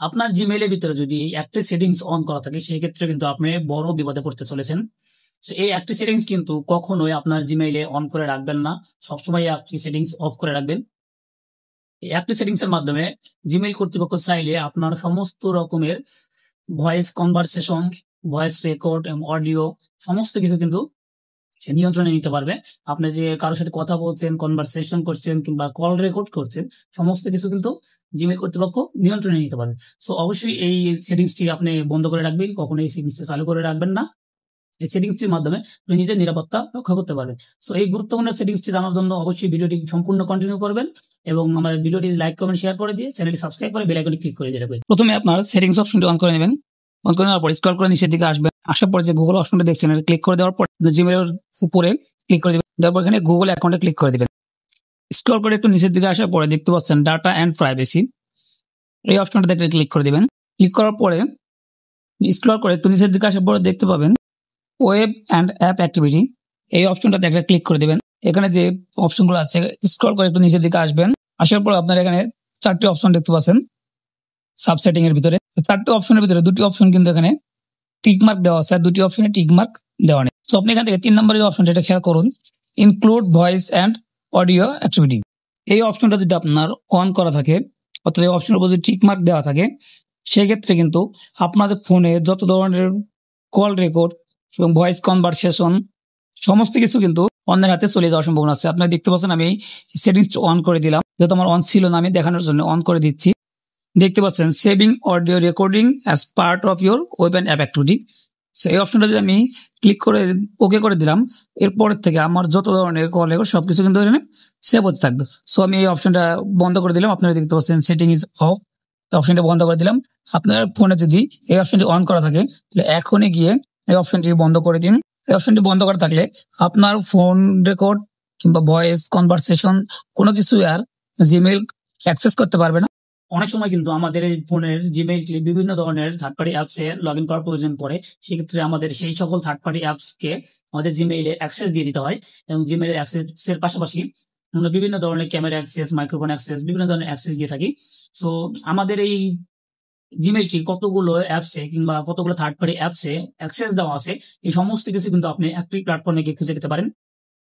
আপনার জিমেইলের ভিতরে যদি এই একটি সেটিংস অন করা থাকে সেক্ষেত্রে কিন্তু আপনি বড় বিপদে পড়তে চলেছেন। এই একটি সেটিংস কিন্তু কখনোই আপনার জিমেইলে অন করে রাখবেন না, সবসময় এই একটি সেটিংস অফ করে রাখবেন। এই একটি সেটিংস এর মাধ্যমে জিমেইল কর্তৃপক্ষ চাইলে আপনার সমস্ত রকমের ভয়েস কনভারসেশন, ভয়েস রেকর্ড এবং অডিও সমস্ত কিছু কিন্তু সে নিয়ন্ত্রণে নিতে পারবে। আপনি যে কারোর সাথে কথা বলছেন, কনভারসেশন করছেন কিংবা কল রেকর্ড করছেন, সমস্ত কিছু কিন্তু জিমেইল কর্তৃপক্ষ নিয়ন্ত্রণে নিতে পারবে। সো অবশ্যই এই সেটিংসটি আপনি বন্ধ করে রাখবেন, কখনো এই সেটিংসটি চালু করে রাখবেন না। এই সেটিংসটির মাধ্যমে আপনি নিজের নিরাপত্তা রক্ষা করতে পারবেন। সো এই গুরুত্বপূর্ণ সেটিংসটি জানার জন্য অবশ্যই ভিডিওটি সম্পূর্ণ কন্টিনিউ করবেন এবং আমার ভিডিওটি লাইক, কমেন্ট, শেয়ার করে দিয়ে চ্যানেলটি সাবস্ক্রাইব করে বেল আইকনটি ক্লিক করে দিয়ে রাখবেন। প্রথমে আপনার সেটিংস অপশনটি অন করে নেবেন। অন করে নেওয়ার পর স্ক্রল করে নিচের দিকে আসবেন। আসার পর যে গুগল অপশনটা দেখছেন এটা ক্লিক করে দেওয়ার পর জিমেইলের উপরে ক্লিক করে দিবেন। তারপর এখানে গুগল অ্যাকাউন্টে ক্লিক করে দিবেন। স্ক্রল করে একটু নিচের দিকে আসার পরে দেখতে পাচ্ছেন ডাটা এন্ড প্রাইভেসি, এই অপশনটা দেখলে ক্লিক করে দিবেন। ক্লিক করার পরে স্ক্রল করে একটু নিচের দিকে আসার পরে দেখতে পাবেন ওয়েব অ্যান্ড অ্যাপ অ্যাক্টিভিটি, এই অপশনটা দেখলে ক্লিক করে দিবেন। এখানে যে অপশনগুলো আছে স্ক্রল করে একটু নিচের দিকে আসবেন। আসার পর আপনার এখানে 4টি অপশন দেখতে পাচ্ছেন সাবসেটিং এর ভিতরে। 4টি অপশনের ভিতরে 2টি অপশন কিন্তু এখানে টিক মার্ক দেওয়া আছে, 2টি অপশনে টিক মার্ক দেওয়া নেই। তো আপনি এখান থেকে 3 নম্বরের অপশনটা এটা খেয়াল করুন, include voice and audio activity. এই অপশনটা যদি আপনার অন করা থাকে অর্থাৎ এই অপশনের উপর যদি টিক মার্ক দেওয়া থাকে সেক্ষেত্রে কিন্তু আপনাদের ফোনে যত ধরনের কল রেকর্ড এবং ভয়েস কনভারসেশন সমস্ত কিছু কিন্তু অন্যের হাতে চলে যাওয়ার সম্ভাবনা আছে। আপনারা দেখতে পাচ্ছেন আমি সেটিংস অন করে দিলাম, যেহেতু আমার অন ছিল না আমি দেখানোর জন্য অন করে দিচ্ছি। দেখতে পাচ্ছেন saving audio recording as part of your web and app activity. এই অপশনটা যদি আমি ক্লিক করে ওকে করে দিলাম, এরপরের থেকে আমার যত ধরনের কল রেকর্ড সবকিছু কিন্তু এখানে সেভ হতে থাকবে। সো আমি এই অপশনটা বন্ধ করে দিলাম। আপনারা দেখতে পাচ্ছেন সেটিং ইজ অফ, অপশনটা বন্ধ করে দিলাম। আপনার ফোনে যদি এই অপশনটি অন করা থাকে তাহলে এখনই গিয়ে এই অপশনটি বন্ধ করে দিন। এই অপশনটি বন্ধ করা থাকলে আপনার ফোন রেকর্ড কিংবা ভয়েস কনভারসেশন কোনো কিছু আর জিমেইল অ্যাক্সেস করতে পারবে না। অনেক সময় কিন্তু আমাদের এই ফোনের জিমেইলটি বিভিন্ন ধরনের থার্ড পার্টি অ্যাপসে লগ ইন করার প্রয়োজন পড়ে। সেক্ষেত্রে আমাদের সেই সকল থার্ড পার্টি অ্যাপসকে আমাদের জিমেইলে অ্যাক্সেস দিয়ে দিতে হয় এবং জিমেইলের অ্যাক্সেসের পাশাপাশি আমরা বিভিন্ন ধরনের ক্যামেরা অ্যাক্সেস, মাইক্রোফোন অ্যাক্সেস, বিভিন্ন ধরনের অ্যাক্সেস দিয়ে থাকি। সো আমাদের এই জিমেইলটি কতগুলো অ্যাপসে কিংবা কতগুলো থার্ড পার্টি অ্যাপসে অ্যাক্সেস দেওয়া আছে এই সমস্ত কিছু কিন্তু আপনি একটি প্ল্যাটফর্মে গিয়ে খুঁজে পেতে পারেন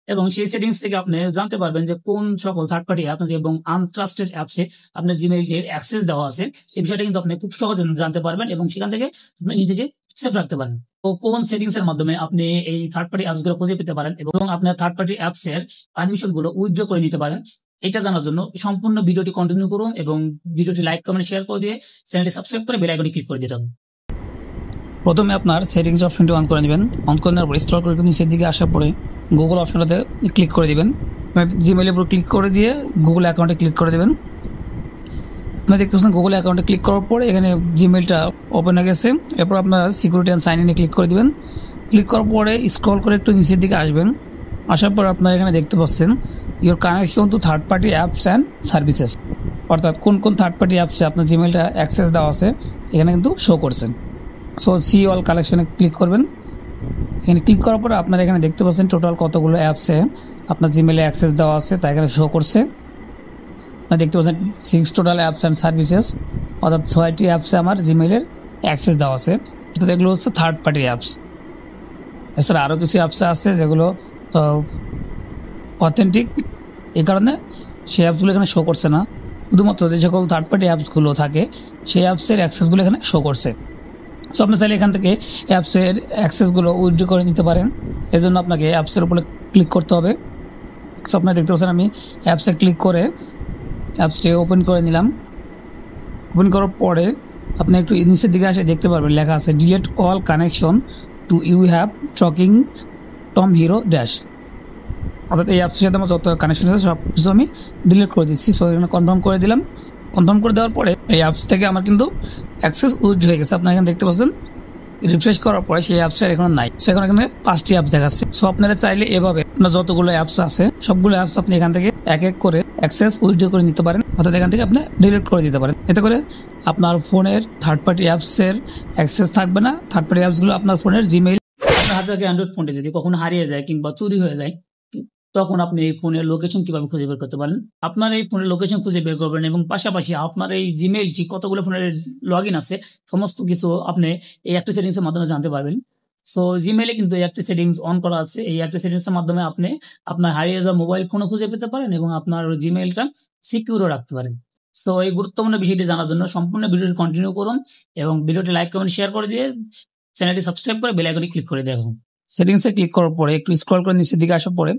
এবং সেই সেটিংস থেকে আপনি জানতে পারবেন যে কোন সকল থার্ড পার্টি অ্যাপ এবং আনট্রাস্টেড অ্যাপসে আপনার জিমেইলের অ্যাক্সেস দেওয়া আছে। এই বিষয়টা কিন্তু আপনি খুব সহজে জানতে পারবেন এবং সেখান থেকে আপনি নিজেকে সেফ রাখতে পারেন। তো কোন সেটিংস এর মাধ্যমে আপনি এই থার্ড পার্টি অ্যাপস গুলো খুঁজে পেতে পারেন এবং আপনার থার্ড পার্টি অ্যাপস এর পারমিশন গুলো উইথড্র করে নিতে পারেন, এটা জানার জন্য সম্পূর্ণ ভিডিওটি কন্টিনিউ করুন এবং ভিডিওটি লাইক, কমেন্ট, শেয়ার করে দিয়ে চ্যানেলটি সাবস্ক্রাইব করে বেল আইকনে ক্লিক করে দিতে হবে। প্রথমে আপনার সেটিংস অপশনটি অন করে নেবেন। অন করে নেওয়ার পর স্ক্রল করে নিচের দিকে আসার পরে গুগল অপশনটাতে ক্লিক করে দিবেন। জিমেইলের উপর ক্লিক করে দিয়ে গুগল অ্যাকাউন্টে ক্লিক করে দেবেন। আপনি দেখতে পাচ্ছেন গুগল অ্যাকাউন্টে ক্লিক করার পরে এখানে জিমেইলটা ওপেন হয়ে গেছে। এরপর আপনার সিকিউরিটি অ্যান্ড সাইন ইনে ক্লিক করে দিবেন। ক্লিক করার পরে স্ক্রল করে একটু নিচের দিকে আসবেন। আসার পর আপনারা এখানে দেখতে পাচ্ছেন your connection to third party apps and services, অর্থাৎ কোন কোন থার্ড পার্টি অ্যাপসে আপনার জিমেইলটা অ্যাক্সেস দেওয়া আছে এখানে কিন্তু শো করছেন। সো সি অল কালেকশনে ক্লিক করবেন। এখানে ক্লিক করার পরে আপনারা এখানে দেখতে পাচ্ছেন টোটাল কতগুলো অ্যাপসে আপনার জিমেইলে অ্যাক্সেস দেওয়া আছে তা এখানে শো করছে। আপনারা দেখতে পাচ্ছেন 6 টোটাল অ্যাপস অ্যান্ড সার্ভিসেস, অর্থাৎ 6টি অ্যাপসে আমার জিমেইলের অ্যাক্সেস দেওয়া আছে। অর্থাৎ এগুলো হচ্ছে থার্ড পার্টি অ্যাপস। এছাড়া আরও কিছু অ্যাপস আছে যেগুলো অথেন্টিক, এই কারণে সেই অ্যাপসগুলো এখানে শো করছে না। শুধুমাত্র যে সকল থার্ড পার্টি অ্যাপসগুলো থাকে সেই অ্যাপসের অ্যাক্সেসগুলো এখানে শো করছে। সো আপনি চাইলে এখান থেকে অ্যাপসের অ্যাক্সেসগুলো উইথড্র করে নিতে পারেন। এর জন্য আপনাকে অ্যাপসের উপরে ক্লিক করতে হবে। সো আপনারা দেখতে পাচ্ছেন আমি অ্যাপসে ক্লিক করে অ্যাপসটি ওপেন করে নিলাম। ওপেন করার পরে আপনি একটু নিচের দিকে আসে দেখতে পারবেন লেখা আছে delete all connection to you have Talking Tom Hero Dash, অর্থাৎ এই অ্যাপসের সাথে আমার যত কানেকশন আছে সব কিছু আমি ডিলিট করে দিচ্ছি। সো এখানে কনফার্ম করে দিলাম। কনফার্ম করে দেওয়ার পরে এই অ্যাপস থেকে আমার কিন্তু অ্যাক্সেস উইথড্র হয়ে গেছে। আপনারা এখানে দেখতে পাচ্ছেন রিফ্রেশ করার পরে সেই অ্যাপসটা এখন নাই, সেখানে এখানে 5টি অ্যাপস দেখাচ্ছে। সো আপনারা চাইলে এভাবে আপনার যতগুলো অ্যাপস আছে সবগুলো অ্যাপস আপনি এখান থেকে এক এক করে অ্যাক্সেস উইথড্র করে নিতে পারেন, অর্থাৎ এখান থেকে আপনি ডিলিট করে দিতে পারেন। এতে করে আপনার ফোনের থার্ড পার্টি অ্যাপসের অ্যাক্সেস থাকবে না। থার্ড পার্টি অ্যাপসগুলো আপনার ফোনের জিমেইল, আপনার হাতে থাকা অ্যান্ড্রয়েড ফোনটি যদি কখনো হারিয়ে যায় কিংবা চুরি হয়ে যায় তখন আপনি এই ফোনের লোকেশন কিভাবে খুঁজে বের করতে পারেন। আপনার এই ফোনের লোকেশন খুঁজে বের করবেন এবং পাশাপাশি আপনার এই জিমেইলটি কতগুলো ফোনের লগইন আছে সমস্ত কিছু আপনি এই একটা সেটিংস এর মাধ্যমে জানতে পারবেন। সো জিমেইলে কিন্তু এই একটা সেটিংস অন করা আছে। এই একটা সেটিংস এর মাধ্যমে আপনি আপনার হারিয়ে যাওয়া মোবাইল ফোনও খুঁজে পেতে পারেন এবং আপনার জিমেইলটা সিকিউরও রাখতে পারেন। তো এই গুরুত্বপূর্ণ বিষয়টি জানার জন্য সম্পূর্ণ ভিডিওটি কন্টিনিউ করুন এবং ভিডিওটি লাইক কমেন্ট শেয়ার করে দিয়ে চ্যানেলটি সাবস্ক্রাইব করে বেল আইকনে ক্লিক করে দেখুন। সেটিংসে ক্লিক করার পরে একটু স্ক্রল করে নিচের দিকে আসার পরে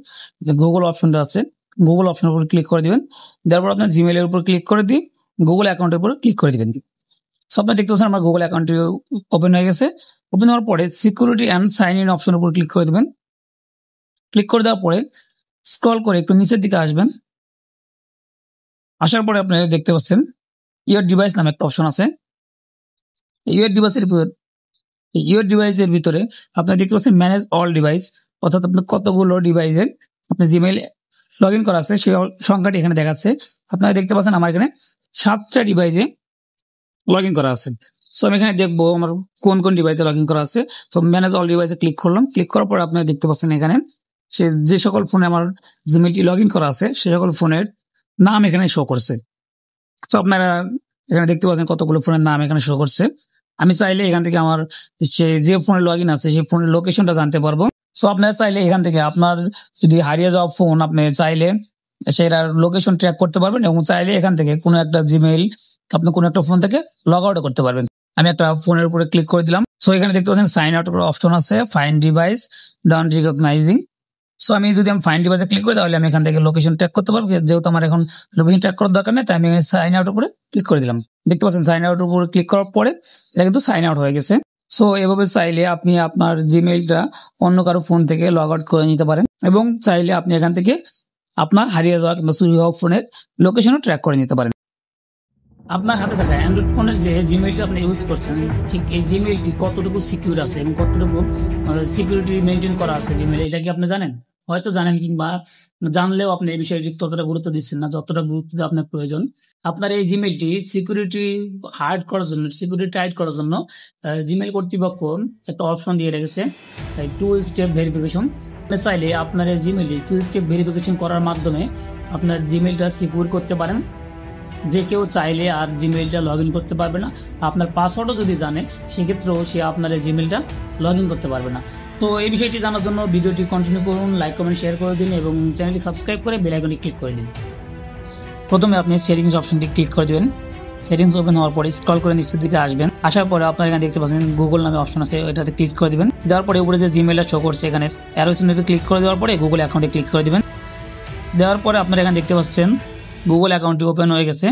যে গুগল অপশনটা আছে, গুগল অপশনের উপর ক্লিক করে দিবেন। তারপর আপনার জিমেইলের উপর ক্লিক করে দিয়ে গুগল অ্যাকাউন্টের উপর ক্লিক করে দিবেন। সো আপনারা দেখতে পাচ্ছেন আমার গুগল অ্যাকাউন্টটি ওপেন হয়ে গেছে। ওপেন হওয়ার পরে সিকিউরিটি অ্যান্ড সাইন ইন অপশনের উপর ক্লিক করে দিবেন। ক্লিক করে দেওয়ার পরে স্ক্রল করে একটু নিচের দিকে আসবেন। আসার পরে আপনি দেখতে পাচ্ছেন ইউর ডিভাইস নামে একটা অপশন আছে। ইউর ডিভাইসের ভিতরে আপনি দেখতে পাচ্ছেন ম্যানেজ অল ডিভাইস, অর্থাৎ আপনার কতগুলো ডিভাইসে আপনার জিমেইল লগ ইন করা আছে সেই সংখ্যাটি এখানে দেখাচ্ছে। আপনারা দেখতে পাচ্ছেন আমার এখানে 7টা ডিভাইসে লগ ইন করা আছে। সো আমি এখানে দেখবো আমার কোন কোন ডিভাইসে লগ ইন করা আছে। তো ম্যানেজ অল ডিভাইসে ক্লিক করলাম। ক্লিক করার পর আপনারা দেখতে পাচ্ছেন এখানে যে সকল ফোনে আমার জিমেইলটি লগ ইন করা আছে সে সকল ফোনের নাম এখানে শো করছে। তো আপনারা এখানে দেখতে পাচ্ছেন কতগুলো ফোনের নাম এখানে শো করছে। আমি চাইলে এখান থেকে আমার যে ফোনের লগ ইন আছে সেই ফোনের লোকেশনটা জানতে পারবো। সো আপনারা চাইলে এখান থেকে আপনার যদি হারিয়ে যাওয়া ফোন আপনি চাইলে সেটার লোকেশন ট্র্যাক করতে পারবেন এবং চাইলে এখান থেকে কোনো একটা জিমেইল আপনি কোনো একটা ফোন থেকে লগ আউট করতে পারবেন। আমি একটা ফোনের উপরে ক্লিক করে দিলাম। সো এখানে দেখতে পাচ্ছেন সাইন আউট অপশন আছে, ফাইন্ড ডিভাইস, ডান রিকগনাইজিং। সো আমি যদি ফাইন্ড ডিভাইসে ক্লিক করি তাহলে আমি এখান থেকে লোকেশন ট্র্যাক করতে পারবো। যেহেতু আমার এখন লোকেশন ট্র্যাক করার দরকার নেই তাই আমি সাইন আউট উপরে ক্লিক করে দিলাম। দেখতে পাচ্ছেন সাইন আউট উপরে ক্লিক করার পরে এটা কিন্তু সাইন আউট হয়ে গেছে। সো এভাবে চাইলে আপনি আপনার জিমেইলটা অন্য কারো ফোন থেকে লগ আউট করে নিতে পারেন এবং চাইলে আপনি এখান থেকে আপনার হারিয়ে যাওয়া কিংবা চুরি হওয়া ফোনের লোকেশনও ট্র্যাক করে নিতে পারেন। আপনার হাতে থাকা অ্যান্ড্রয়েড ফোনের যে জিমেইলটা আপনি ইউজ করছেন ঠিক এই জিমেইলটি কতটুকু সিকিউর আছে এবং কতটুকু সিকিউরিটি মেনটেন করা আছে জিমেইল, এটা কি আপনি জানেন? হয়তো জানেন কিংবা জানলেও আপনি এই বিষয়টি ততটা গুরুত্ব দিচ্ছেন না যতটা গুরুত্ব আপনার প্রয়োজন। আপনার এই জিমেইলটি সিকিউরিটি হার্ড করার জন্য, সিকিউরিটি টাইট করার জন্য জিমেইল কর্তৃপক্ষ একটা অপশন দিয়ে রেখেছে 2 স্টেপ ভেরিফিকেশন। আপনি চাইলে আপনার এই জিমেইলটি 2 স্টেপ ভেরিফিকেশন করার মাধ্যমে আপনার জিমেইলটা সিকিউর করতে পারেন। যে কেউ চাইলে আর জিমেইলটা লগ ইন করতে পারবে না। আপনার পাসওয়ার্ডও যদি জানে সেক্ষেত্রেও সে আপনার এই জিমেইলটা লগ ইন করতে পারবে না। তো এই বিষয়টি জানার জন্য ভিডিওটি কন্টিনিউ করুন, লাইক কমেন্ট শেয়ার করে দিন এবং চ্যানেলটি সাবস্ক্রাইব করে বেল আইকনে ক্লিক করে দিন। প্রথমে আপনি সেটিংস অপশনটি ক্লিক করে দিবেন। সেটিংস ওপেন হওয়ার পরে স্ক্রল করে নিচের দিকে আসবেন। আসার পরে আপনার এখানে দেখতে পাচ্ছেন গুগল নামে অপশন আছে, এটাতে ক্লিক করে দিবেন। দেওয়ার পরে উপরে যে জিমেইলটা শো করছে এখানে অ্যারো চিহ্নতে ক্লিক করে দেওয়ার পরে গুগল অ্যাকাউন্টে ক্লিক করে দিবেন। দেওয়ার পরে আপনার এখানে দেখতে পাচ্ছেন গুগল অ্যাকাউন্টটি ওপেন হয়ে গেছে।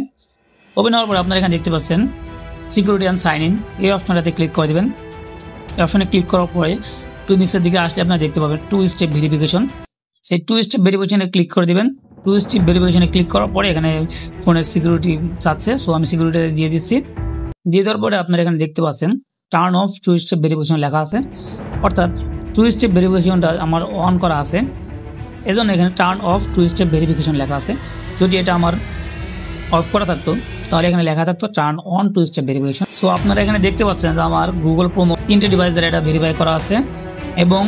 ওপেন হওয়ার পরে আপনারা এখানে দেখতে পাচ্ছেন সিকিউরিটি অ্যান্ড সাইন ইন, এই অপশনটাতে ক্লিক করে দিবেন। এই অপশনে ক্লিক করার পরে একটু নিচের দিকে আসলে আপনারা দেখতে পাবেন 2 স্টেপ ভেরিফিকেশন। সেই 2 স্টেপ ভেরিফিকেশনে ক্লিক করে দিবেন। 2 স্টেপ ভেরিফিকেশনে ক্লিক করার পরে এখানে ফোনের সিকিউরিটি চাচ্ছে, সো আমি সিকিউরিটি দিয়ে দিচ্ছি। দিয়ে দেওয়ার পরে আপনারা এখানে দেখতে পাচ্ছেন টার্ন অফ 2 স্টেপ ভেরিফিকেশন লেখা আছে, অর্থাৎ 2 স্টেপ ভেরিফিকেশনটা আমার অন করা আছে, এজন্য এখানে টার্ন অফ 2 স্টেপ ভেরিফিকেশন লেখা আছে। যদি এটা আমার অফ করা থাকতো তাহলে এখানে লেখা থাকতো turn on 2 step verification. So আপনারা এখানে দেখতে পাচ্ছেন যে আমার গুগল প্রোমো 3টে ডিভাইস দ্বারা এটা ভেরিফাই করা আছে এবং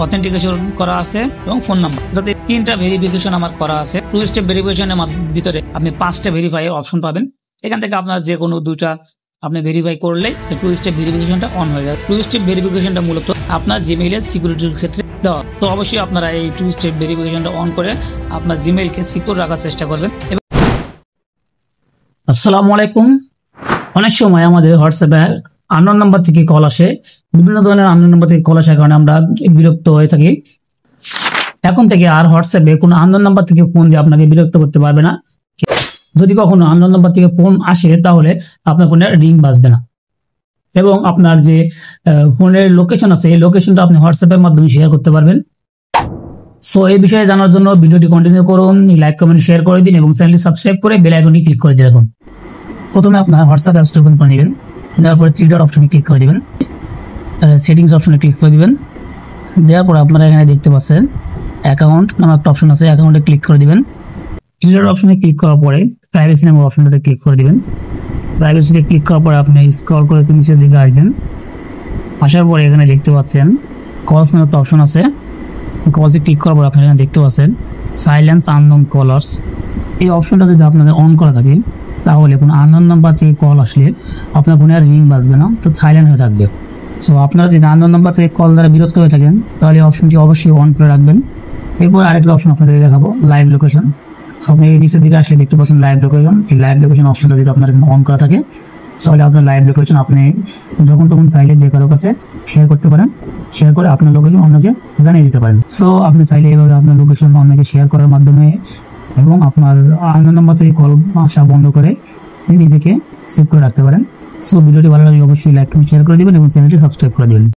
অথেন্টিকেশন করা আছে এবং ফোন নাম্বার, যাতে 3টা ভেরিফিকেশন আমার করা আছে। 2 স্টেপ ভেরিফিকেশনের ভিতরে আপনি 5টা ভেরিফাই অপশন পাবেন। এখান থেকে আপনার যে কোনো 2টা আপনি ভেরিফাই করলেই 2 স্টেপ ভেরিফিকেশনটা অন হয়ে যাবে। 2 স্টেপ ভেরিফিকেশনটা মূলত আপনার জিমেইলের সিকিউরিটির ক্ষেত্রে দেওয়া। তো অবশ্যই আপনারা এই 2 স্টেপ ভেরিফিকেশনটা অন করে আপনার জিমেইলকে সিকিউর রাখার চেষ্টা করবেন। আসসালামু আলাইকুম। অনেক সময় আমাদের হোয়াটসঅ্যাপে আননোন নাম্বার থেকে কল আসে, বিভিন্ন ধরনের আননোন নাম্বার থেকে কল আসার কারণে আমরা বিরক্ত হয়ে থাকি। এখন থেকে আর হোয়াটসঅ্যাপে কোনো আননোন নাম্বার থেকে ফোন দিয়ে আপনাকে বিরক্ত করতে পারবে না। যদি কখনো আননোন নাম্বার থেকে ফোন আসে তাহলে আপনার ফোনে রিং বাজবে না এবং আপনার যে ফোনের লোকেশন আছে এই লোকেশনটা আপনি হোয়াটসঅ্যাপের মাধ্যমে শেয়ার করতে পারবেন। সো এই বিষয়ে জানার জন্য ভিডিওটি কন্টিনিউ করুন, লাইক কমেন্ট শেয়ার করে দিন এবং চ্যানেলটি সাবস্ক্রাইব করে বেল আইকনে ক্লিক করে দিয়ে রাখুন। প্রথমে আপনার হোয়াটসঅ্যাপ অ্যাপসটি ওপেন করে নেবেন। দেওয়ার পরে 3 ডট অপশনে ক্লিক করে দিবেন, সেটিংস অপশনে ক্লিক করে দিবেন। দেওয়ার পরে আপনারা এখানে দেখতে পাচ্ছেন অ্যাকাউন্ট নামে একটা অপশন আছে, অ্যাকাউন্টে ক্লিক করে দিবেন। 3 ডট অপশনে ক্লিক করার পরে প্রাইভেসি নামে অপশনটাতে ক্লিক করে দিবেন। প্রাইভেসিতে ক্লিক করার পরে আপনি স্ক্রল করে নিচের দিকে আসবেন। আসার পরে এখানে দেখতে পাচ্ছেন কলস নামে একটা অপশন আছে, কলসে ক্লিক করার পর আপনি এখানে দেখতে পাচ্ছেন সাইলেন্স আননোন কলার্স, এই অপশনটা যদি আপনাদের অন করা থাকে তাহলে কোনো আননোন নাম্বার থেকে কল আসলে আপনার ফোনে আর রিং বাজবে না, তো সাইলেন্ট হয়ে থাকবে। সো আপনারা যদি আননোন নাম্বার থেকে কল দ্বারা বিরক্ত হয়ে থাকেন তাহলে এই অপশনটি অবশ্যই অন করে রাখবেন। এরপর আরেকটা অপশন আপনাদের দেখাবো, লাইভ লোকেশন। সো আপনি এই নিচের দিকে আসলে দেখতে পাচ্ছেন লাইভ লোকেশন। এই লাইভ লোকেশন অপশনটা যদি আপনার অন করা থাকে তাহলে আপনার লাইভ লোকেশন আপনি যখন তখন চাইলে যে কারো কাছে শেয়ার করতে পারেন, শেয়ার করে আপনার লোকেশন অন্যকে জানিয়ে দিতে পারেন। সো আপনি চাইলে এইভাবে আপনার লোকেশন অন্যকে শেয়ার করার মাধ্যমে এবং আপনার আননোন নাম্বার থেকে কল আসা বন্ধ করে নিজেকে সেভ করে রাখতে পারেন। সো ভিডিওটি ভালো লাগলে অবশ্যই লাইক শেয়ার করে দিবেন এবং চ্যানেলটি সাবস্ক্রাইব করে দিবেন।